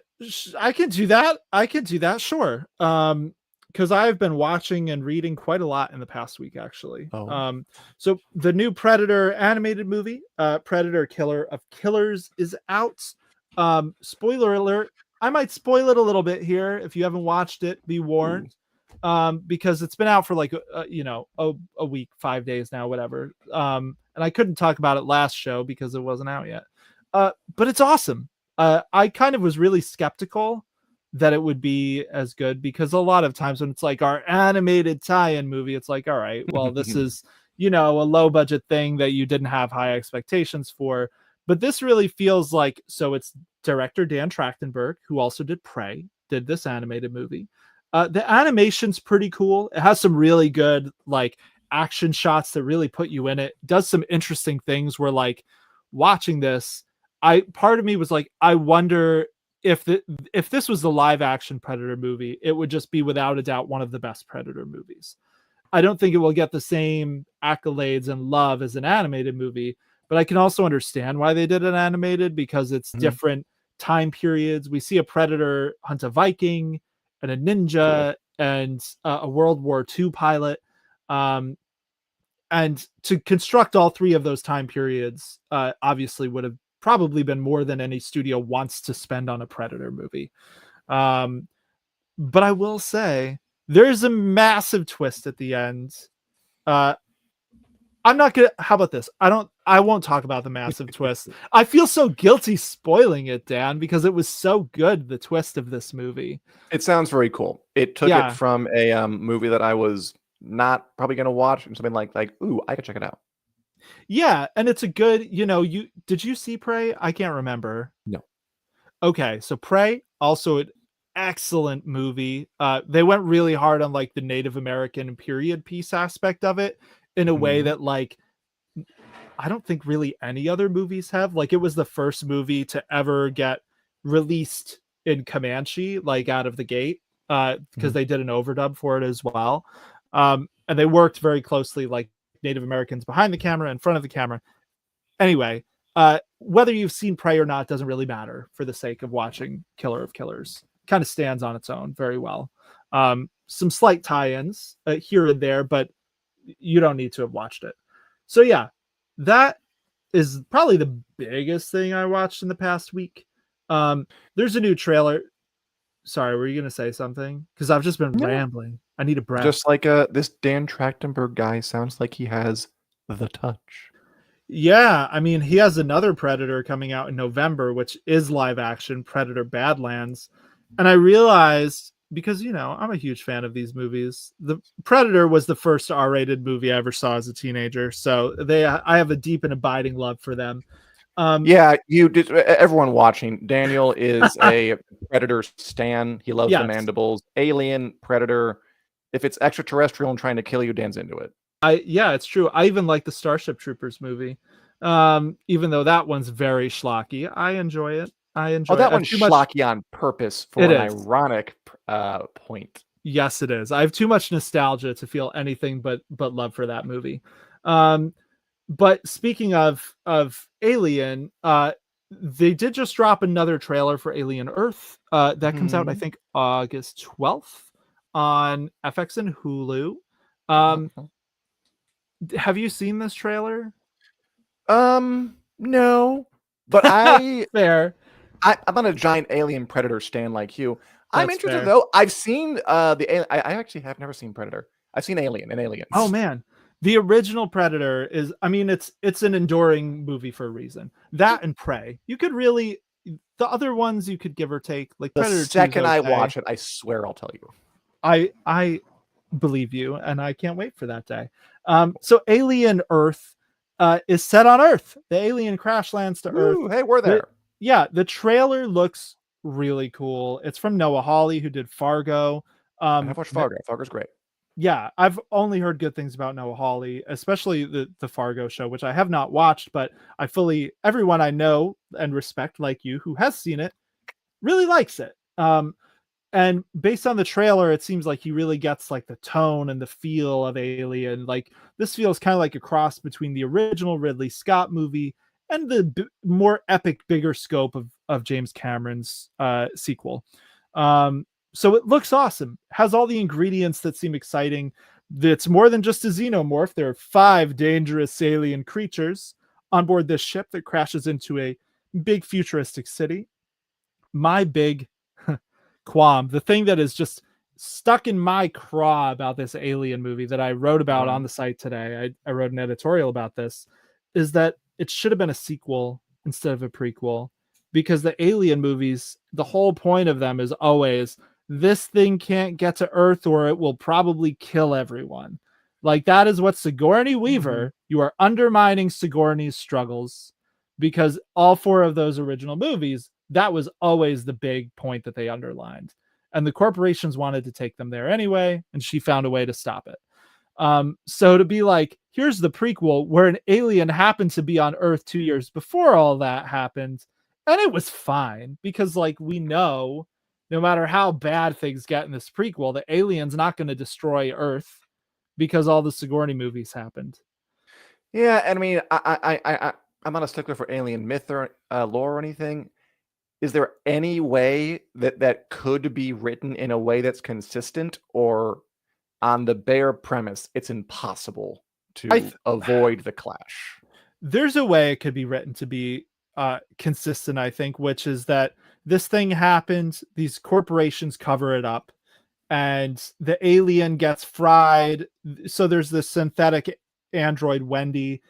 can do that. Sure. Because I've been watching and reading quite a lot in the past week, actually. Oh. So the new Predator animated movie, Predator Killer of Killers, is out. Spoiler alert. I might spoil it a little bit here. If you haven't watched it, be warned. Because it's been out for like, a week, 5 days now, whatever. And I couldn't talk about it last show because it wasn't out yet. But it's awesome. I kind of was really skeptical that it would be as good, because a lot of times when it's like our animated tie-in movie, it's like, all right, well, this is, a low budget thing that you didn't have high expectations for. But this really feels like, so it's director Dan Trachtenberg, who also did Prey, did this animated movie. The animation's pretty cool. It has some really good like action shots that really put you in it. Does some interesting things where like watching this, part of me was like, I wonder if this was the live action Predator movie, it would just be without a doubt one of the best Predator movies. I don't think it will get the same accolades and love as an animated movie, but I can also understand why they did it animated, because it's different time periods. We see a Predator hunt a Viking and a ninja and a World War II pilot. And to construct all three of those time periods obviously would have probably been more than any studio wants to spend on a Predator movie. But I will say there's a massive twist at the end. I'm not gonna. How about this? I won't talk about the massive twist. I feel so guilty spoiling it, Dan, because it was so good. The twist of this movie. It sounds very cool. It took it from a movie that I was not probably going to watch, and something like, ooh, I could check it out. Yeah, and it's a good. Did you see Prey? I can't remember. No. Okay, so Prey, also an excellent movie. They went really hard on like the Native American period piece aspect of it in a way that like I don't think really any other movies have. Like, it was the first movie to ever get released in Comanche, like out of the gate, because they did an overdub for it as well. And they worked very closely, like Native Americans behind the camera, in front of the camera. Anyway, whether you've seen Prey or not doesn't really matter for the sake of watching Killer of Killers. Kind of stands on its own very well. Some slight tie-ins here and there, but you don't need to have watched it. So yeah, that is probably the biggest thing I watched in the past week. There's a new trailer. Sorry, were you going to say something? Because I've just been rambling. I need a breath. Just like this Dan Trachtenberg guy sounds like he has the touch. Yeah, I mean, he has another Predator coming out in November, which is live action, Predator Badlands. And I realized, because, I'm a huge fan of these movies. The Predator was the first R-rated movie I ever saw as a teenager. So I have a deep and abiding love for them. Yeah, you did. Everyone watching, Daniel is a Predator stan. He loves the mandibles. Alien, Predator. If it's extraterrestrial and trying to kill you, Dan's into it. Yeah, it's true. I even like the Starship Troopers movie. Even though that one's very schlocky. I enjoy it. That one's schlocky on purpose for an ironic point. Yes, it is. I have too much nostalgia to feel anything but love for that movie. But speaking of Alien, they did just drop another trailer for Alien Earth. That comes out, I think, August 12th on FX and Hulu. Have you seen this trailer? No, but fair. I'm not a giant Alien Predator stan like you. I'm interested though. I've seen the. I actually have never seen Predator. I've seen Alien and Aliens. Oh man, the original Predator is. I mean, it's an enduring movie for a reason. That and Prey. You could really. The other ones you could give or take. Like the Predator second I watch it, I swear I'll tell you. I believe you, and I can't wait for that day. So Alien Earth is set on Earth. The alien crash lands to Earth. Hey, we're there. The trailer looks really cool. It's from Noah Hawley, who did Fargo. I have watched Fargo. Fargo's great. Yeah, I've only heard good things about Noah Hawley, especially the Fargo show, which I have not watched, but everyone I know and respect, like you, who has seen it, really likes it. And based on the trailer, it seems like he really gets like the tone and the feel of Alien. Like, this feels kind of like a cross between the original Ridley Scott movie and the more epic, bigger scope of James Cameron's sequel. So it looks awesome. Has all the ingredients that seem exciting. It's more than just a xenomorph. There are 5 dangerous alien creatures on board this ship that crashes into a big futuristic city. My big qualm, the thing that is just stuck in my craw about this Alien movie that I wrote about on the site today, I wrote an editorial about this, is that it should have been a sequel instead of a prequel. because the Alien movies, the whole point of them is always this thing can't get to Earth or it will probably kill everyone. Like that is what Sigourney Weaver, you are undermining Sigourney's struggles, because all four of those original movies, that was always the big point that they underlined. And the corporations wanted to take them there anyway, and she found a way to stop it. So to be like, here's the prequel where an alien happened to be on Earth 2 years before all that happened, and it was fine because, like, we know no matter how bad things get in this prequel, the alien's not going to destroy Earth because all the Sigourney movies happened. Yeah, and I mean, I'm not a stickler for alien myth or lore or anything. Is there any way that could be written in a way that's consistent, or on the bare premise, it's impossible to avoid the clash? There's a way it could be written to be consistent, I think, which is that this thing happened, these corporations cover it up, and the alien gets fried. So there's this synthetic android, Wendy.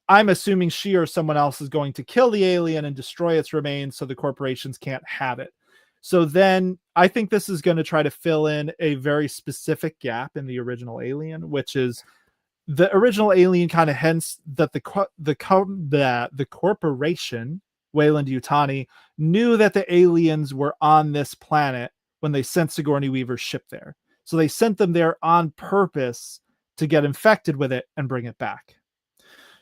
I'm assuming she or someone else is going to kill the alien and destroy its remains so the corporations can't have it. So then I think this is going to try to fill in a very specific gap in the original Alien, which is the original Alien kind of hints that the corporation, Weyland-Yutani, knew that the aliens were on this planet when they sent Sigourney Weaver's ship there. So they sent them there on purpose to get infected with it and bring it back.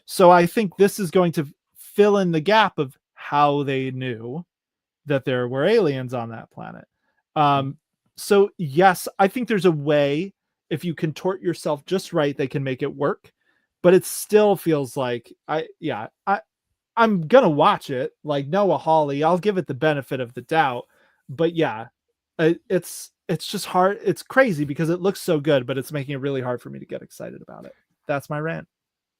So I think this is going to fill in the gap of how they knew that there were aliens on that planet. So yes, I think there's a way, if you contort yourself just right, they can make it work. But it still feels like I'm gonna watch it like Noah Hawley. I'll give it the benefit of the doubt. But yeah, it's just hard. It's crazy because it looks so good, but it's making it really hard for me to get excited about it. That's my rant.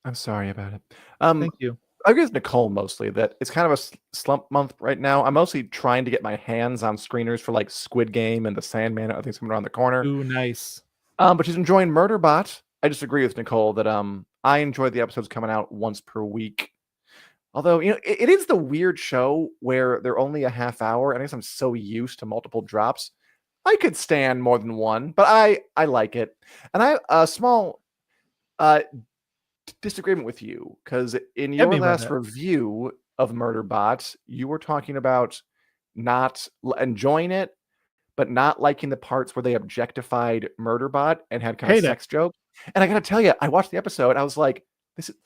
I'm sorry about it. Thank you. I guess Nicole mostly that it's kind of a slump month right now. I'm mostly trying to get my hands on screeners for like Squid Game and The Sandman. I think coming around the corner. Ooh, nice. But she's enjoying Murderbot. I just agree with Nicole that I enjoyed the episodes coming out once per week. Although, you know, it is the weird show where they're only a half hour, and I guess I'm so used to multiple drops. I could stand more than one, but I like it. And I have a small disagreement with you, because in your last review of Murderbot, you were talking about not enjoying it, but not liking the parts where they objectified Murderbot and had kind of sex jokes. And I gotta tell you, I watched the episode, I was like, this is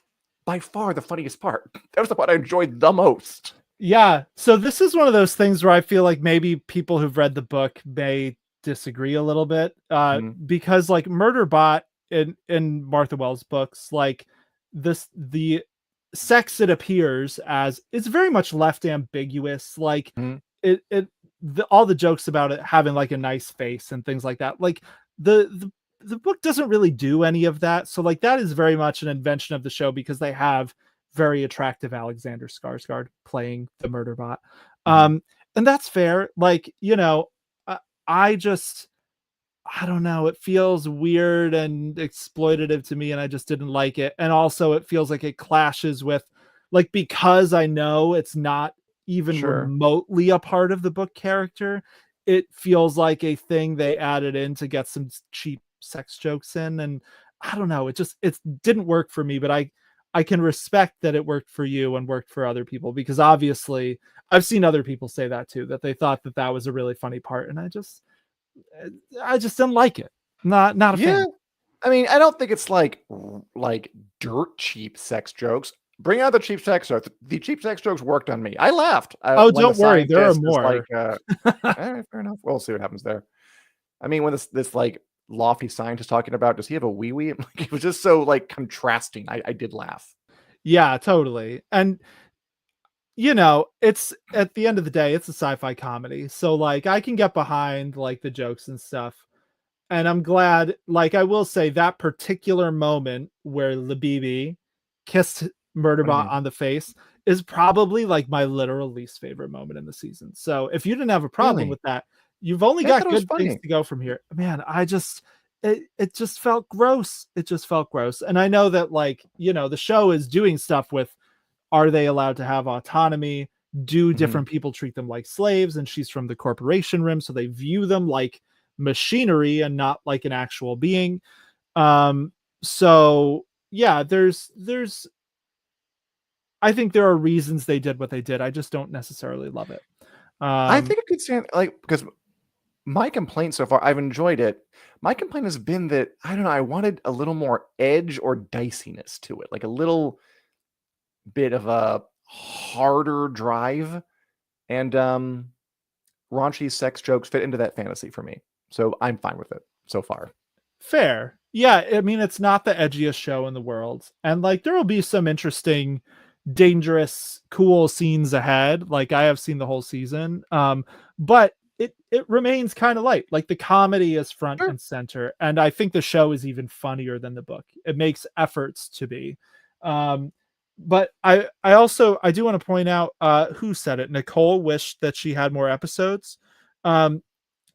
by far the funniest part. That was the part I enjoyed the most. Yeah. So this is one of those things where I feel like maybe people who've read the book may disagree a little bit. Because like Murderbot in Martha Wells' books, like the sex it appears as, it's very much left ambiguous. Like all the jokes about it having like a nice face and things like that. Like the book doesn't really do any of that. So like that is very much an invention of the show, because they have very attractive Alexander Skarsgård playing the Murderbot. And that's fair. Like, you know, I don't know. It feels weird and exploitative to me, and I just didn't like it. And also it feels like it clashes with, like, because I know it's not even remotely a part of the book character, it feels like a thing they added in to get some cheap sex jokes in. And I don't know. It didn't work for me, but I can respect that it worked for you and worked for other people, because obviously I've seen other people say that too, that they thought that was a really funny part. And I just didn't like it. Not a fan. I mean, I don't think it's like dirt cheap sex jokes. Bring out the cheap sex jokes. The cheap sex jokes worked on me. I laughed. Don't worry, there are more. Like, fair enough. We'll see what happens there. I mean, when this like lofty scientist talking about, does he have a wee-wee? Like, it was just so like contrasting. I did laugh. Yeah, totally. And you know, it's at the end of the day, it's a sci-fi comedy. So like I can get behind like the jokes and stuff. And I'm glad, like I will say that particular moment where Labibi kissed Murderbot on the face is probably like my literal least favorite moment in the season. So if you didn't have a problem with that, you've only got good things to go from here. Man, it just felt gross. It just felt gross. And I know that, like, you know, the show is doing stuff with, are they allowed to have autonomy? do different people treat them like slaves, and she's from the corporation rim, so they view them like machinery and not like an actual being. So yeah, there's I think there are reasons they did what they did. I just don't necessarily love it. I think I could stand, like, because my complaint so far, I've enjoyed it. My complaint has been that, I don't know, I wanted a little more edge or diciness to it, like a little bit of a harder drive, and raunchy sex jokes fit into that fantasy for me. So I'm fine with it so far. Fair. Yeah, I mean, it's not the edgiest show in the world. And like there will be some interesting, dangerous, cool scenes ahead. Like I have seen the whole season. But it remains kind of light. Like the comedy is front and center. And I think the show is even funnier than the book. It makes efforts to be. But I do want to point out who said it. Nicole wished that she had more episodes.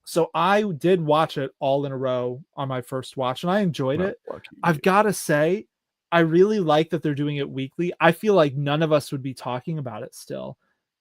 So I did watch it all in a row on my first watch, and I enjoyed it. I've got to say, I really like that they're doing it weekly. I feel like none of us would be talking about it still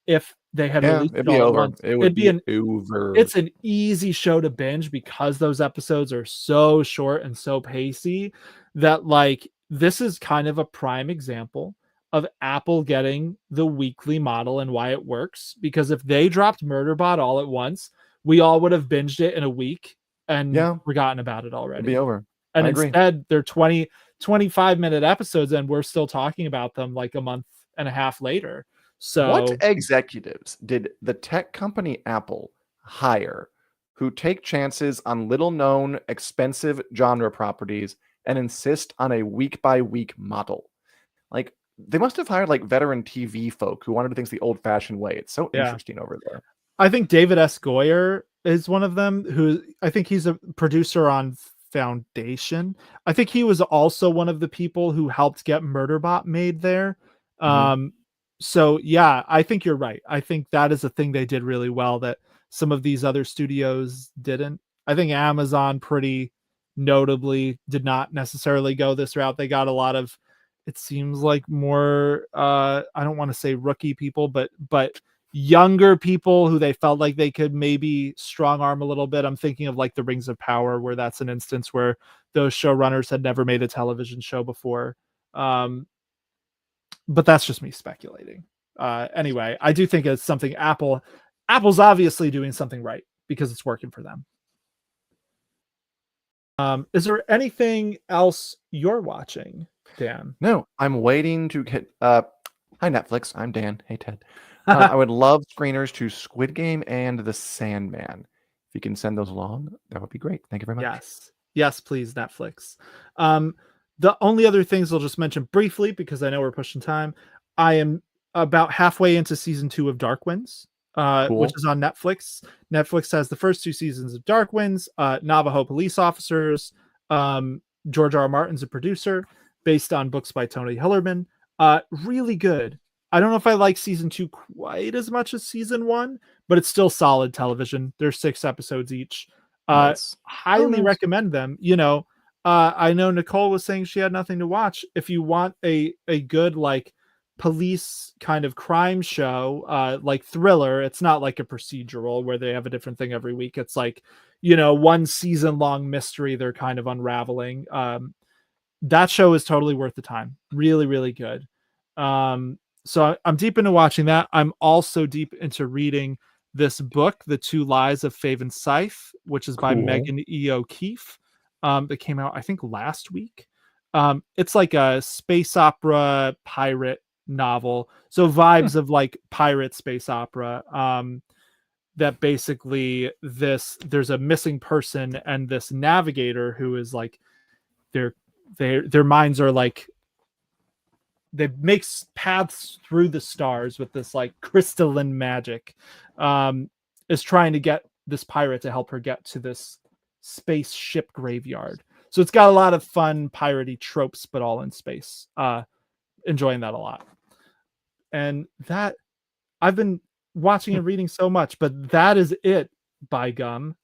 if they had released it all at once. It'd be over. It's an easy show to binge because those episodes are so short and so pacey that like this is kind of a prime example of Apple getting the weekly model and why it works. Because if they dropped Murderbot all at once, we all would have binged it in a week and forgotten about it already. It'd be over. And instead, they're 25-minute episodes, and we're still talking about them like a month and a half later. So, what executives did the tech company Apple hire who take chances on little-known, expensive genre properties and insist on a week-by-week model? Like, they must have hired like veteran TV folk who wanted to do things the old-fashioned way. It's so interesting over there. I think David S. Goyer is one of them, who I think he's a producer on Foundation. I think he was also one of the people who helped get Murderbot made there. So yeah, I think you're right. I think that is a thing they did really well that some of these other studios didn't. I think Amazon pretty notably did not necessarily go this route. They got a lot of, it seems like more, I don't want to say rookie people, but younger people who they felt like they could maybe strong arm a little bit. I'm thinking of like the Rings of Power, where that's an instance where those showrunners had never made a television show before. But that's just me speculating. Anyway, I do think it's something Apple's obviously doing something right because it's working for them. Is there anything else you're watching, Dan? No, I'm waiting to get, hi Netflix, I'm Dan. Hey Ted. I would love screeners to Squid Game and The Sandman. If you can send those along, that would be great. Thank you very much. Yes, please, Netflix. The only other things I'll just mention briefly, because I know we're pushing time. I am about halfway into season 2 of Dark Winds, which is on Netflix. Netflix has the first 2 seasons of Dark Winds, Navajo police officers. George R. R. Martin's a producer, based on books by Tony Hillerman. Really good. I don't know if I like season 2 quite as much as season 1, but it's still solid television. There's 6 episodes each. Highly recommend them. You know, I know Nicole was saying she had nothing to watch. If you want a good like police kind of crime show, like thriller, it's not like a procedural where they have a different thing every week. It's like, you know, 1 season long mystery they're kind of unraveling. That show is totally worth the time. Really, really good. So I'm deep into watching that. I'm also deep into reading this book, The 2 Lies of Faven Scythe, which is by Megan E. O'Keefe. That came out, I think, last week. It's like a space opera pirate novel. So vibes of like pirate space opera. That basically there's a missing person, and this navigator who is like their minds are like, they make paths through the stars with this like crystalline magic, is trying to get this pirate to help her get to this spaceship graveyard. So it's got a lot of fun piratey tropes, but all in space. Enjoying that a lot. And that, I've been watching and reading so much, but that is it, by gum.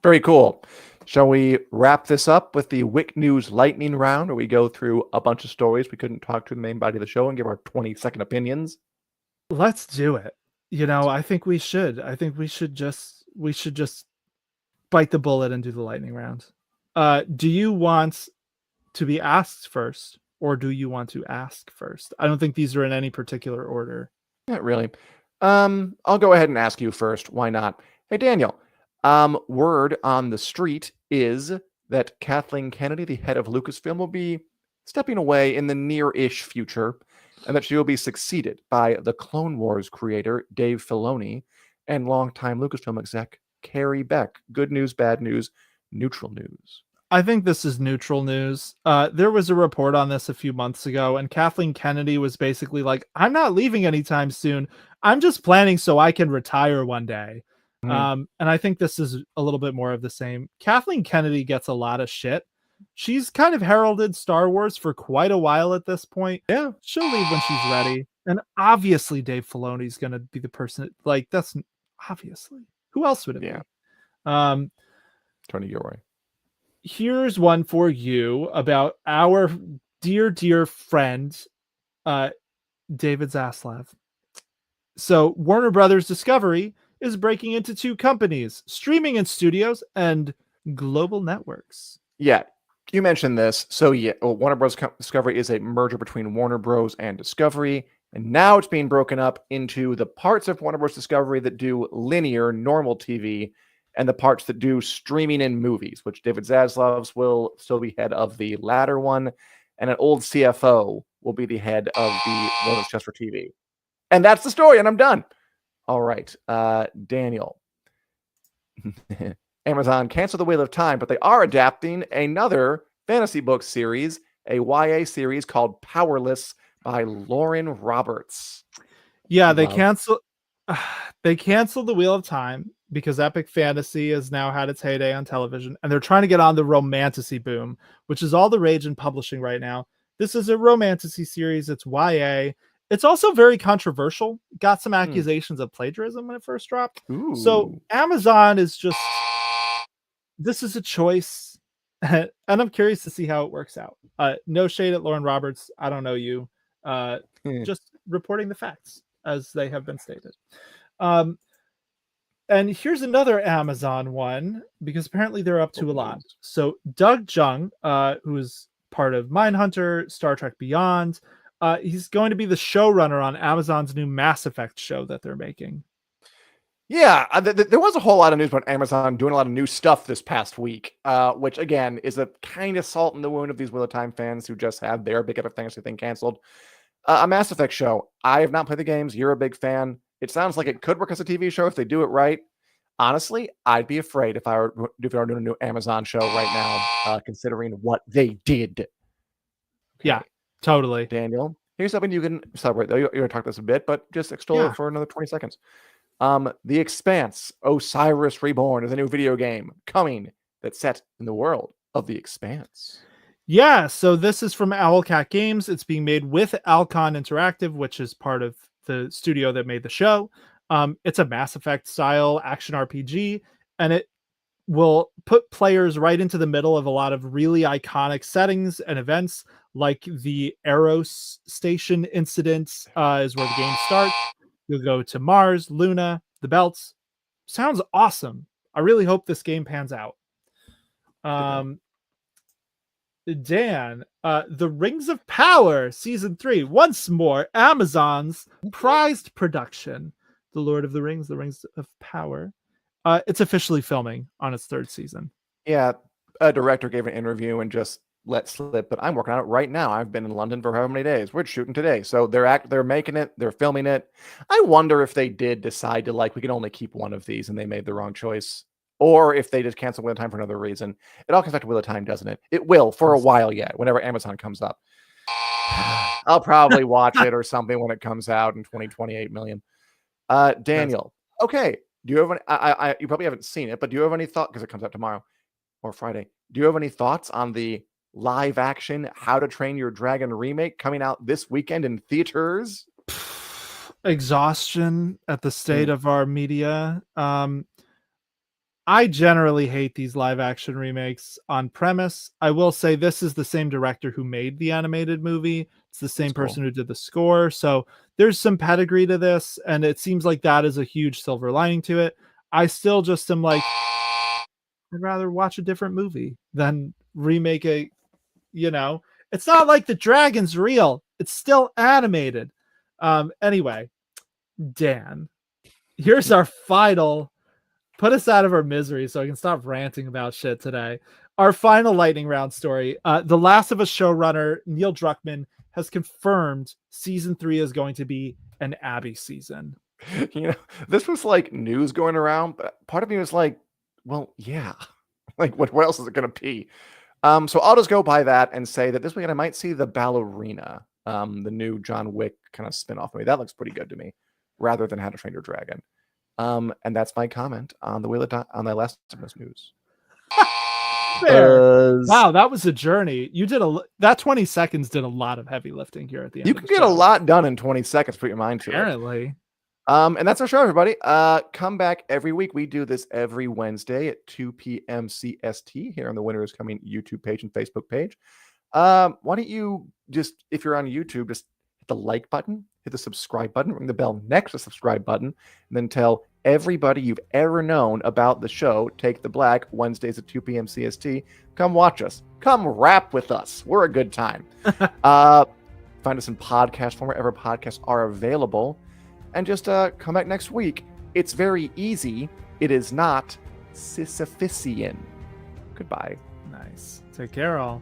Very cool. Shall we wrap this up with the WiC News Lightning Round, where we go through a bunch of stories we couldn't talk to the main body of the show and give our 20-second opinions? Let's do it. I think we should. I think we should just bite the bullet and do the lightning round. Do you want to be asked first, or do you want to ask first? I don't think these are in any particular order. Not really. I'll go ahead and ask you first. Why not? Hey, Daniel. Word on the street is that Kathleen Kennedy, the head of Lucasfilm, will be stepping away in the near-ish future, and that she will be succeeded by the Clone Wars creator Dave Filoni and longtime Lucasfilm exec Carrie Beck. Good news, bad news, neutral news. I think this is neutral news. There was a report on this a few months ago, and Kathleen Kennedy was basically like, I'm not leaving anytime soon. I'm just planning so I can retire one day. And I think this is a little bit more of the same. Kathleen Kennedy gets a lot of shit. She's kind of heralded Star Wars for quite a while at this point. Yeah. She'll leave when she's ready. And obviously Dave Filoni's going to be the person. Like, that's obviously. Who else would it Yeah. be? Tony Gilroy. Here's one for you about our dear friend, David Zaslav. So Warner Brothers Discovery is breaking into two companies, streaming and studios and global networks. Yeah, you mentioned this. So yeah, Warner Bros. Discovery is a merger between Warner Bros. And Discovery, and now it's being broken up into the parts of Warner Bros. Discovery that do linear, normal TV, and the parts that do streaming and movies, which David Zaslav's will still be head of the latter one, and an old CFO will be the head of the one that's just for TV. And that's the story, and I'm done. All right, Daniel. Amazon canceled The Wheel of Time, but they are adapting another fantasy book series, a YA series called Powerless by Lauren Roberts. Yeah, they canceled The Wheel of Time because epic fantasy has now had its heyday on television, and they're trying to get on the romantasy boom, which is all the rage in publishing right now. This is a romantasy series. It's YA. It's also very controversial. Got some accusations of plagiarism when it first dropped. Ooh. So Amazon is just, this is a choice, and I'm curious to see how it works out. No shade at Lauren Roberts. I don't know you. Just reporting the facts as they have been stated. And here's another Amazon one, because apparently they're up to a lot. So Doug Jung, who is part of Mindhunter, Star Trek Beyond, he's going to be the showrunner on Amazon's new Mass Effect show that they're making. Yeah, there was a whole lot of news about Amazon doing a lot of new stuff this past week, which, again, is a kind of salt in the wound of these Wheel of Time fans who just had their big epic fantasy thing canceled. A Mass Effect show. I have not played the games. You're a big fan. It sounds like it could work as a TV show if they do it right. Honestly, I'd be afraid if I were doing a new Amazon show right now, considering what they did. Okay. Yeah, totally. Daniel, here's something you can celebrate. Though you're going to talk this a bit, but just extol it for another 20 seconds. The Expanse, Osiris Reborn is a new video game coming that's set in the world of The Expanse. Yeah, so this is from Owlcat Games. It's being made with Alcon Interactive, which is part of the studio that made the show. It's a Mass Effect style action RPG, and it will put players right into the middle of a lot of really iconic settings and events, like the Eros Station incident is where the game starts. You'll go to Mars, Luna, the Belts. Sounds awesome. I really hope this game pans out. Dan, The Rings of Power Season 3, once more, Amazon's prized production. The Lord of the Rings, The Rings of Power. It's officially filming on its third season. Yeah, a director gave an interview and just let slip, but I'm working on it right now. I've been in London for however many days. We're shooting today. So they're making it, they're filming it. I wonder if they did decide to, like, we can only keep one of these and they made the wrong choice. Or if they just cancel Wheel of Time for another reason. It all comes back to Wheel of Time, doesn't it? It will for a while yet, whenever Amazon comes up. I'll probably watch it or something when it comes out in 2028 million. Daniel, okay. Do you have any, you probably haven't seen it, but do you have any thought, because it comes out tomorrow or Friday, do you have any thoughts on the live action How to Train Your Dragon remake coming out this weekend in theaters? Exhaustion at the state of our media. I generally hate these live action remakes on premise. I will say this is the same director who made the animated movie. It's the same person who did the score. So there's some pedigree to this, and it seems like that is a huge silver lining to it. I still just am like, I'd rather watch a different movie than remake a, it's not like the dragon's real. It's still animated. Anyway, Dan, here's our final. Put us out of our misery so I can stop ranting about shit today. Our final lightning round story. The Last of Us showrunner Neil Druckmann has confirmed season 3 is going to be an Abby season. This was like news going around, but part of me was like, well, yeah. Like, what else is it going to be? So I'll just go by that and say that this weekend I might see The Ballerina, the new John Wick kind of spin-off movie. That looks pretty good to me, rather than How to Train Your Dragon. And that's my comment on the on the Last of Us news. Wow, that was a journey. You did that 20 seconds did a lot of heavy lifting here at the end. You can get a lot done in 20 seconds. Put your mind to it. Apparently. And that's our show, everybody. Come back every week. We do this every Wednesday at 2 p.m. CST here on the Winter is Coming YouTube page and Facebook page. Why don't you just, if you're on YouTube, just hit the like button, hit the subscribe button, ring the bell next to the subscribe button, and then tell everybody you've ever known about the show, Take the Black, Wednesdays at 2 p.m. CST. Come watch us. Come rap with us. We're a good time. Find us in podcast form wherever podcasts are available. And just come back next week. It's very easy. It is not Sisyphusian. Goodbye. Nice. Take care, all.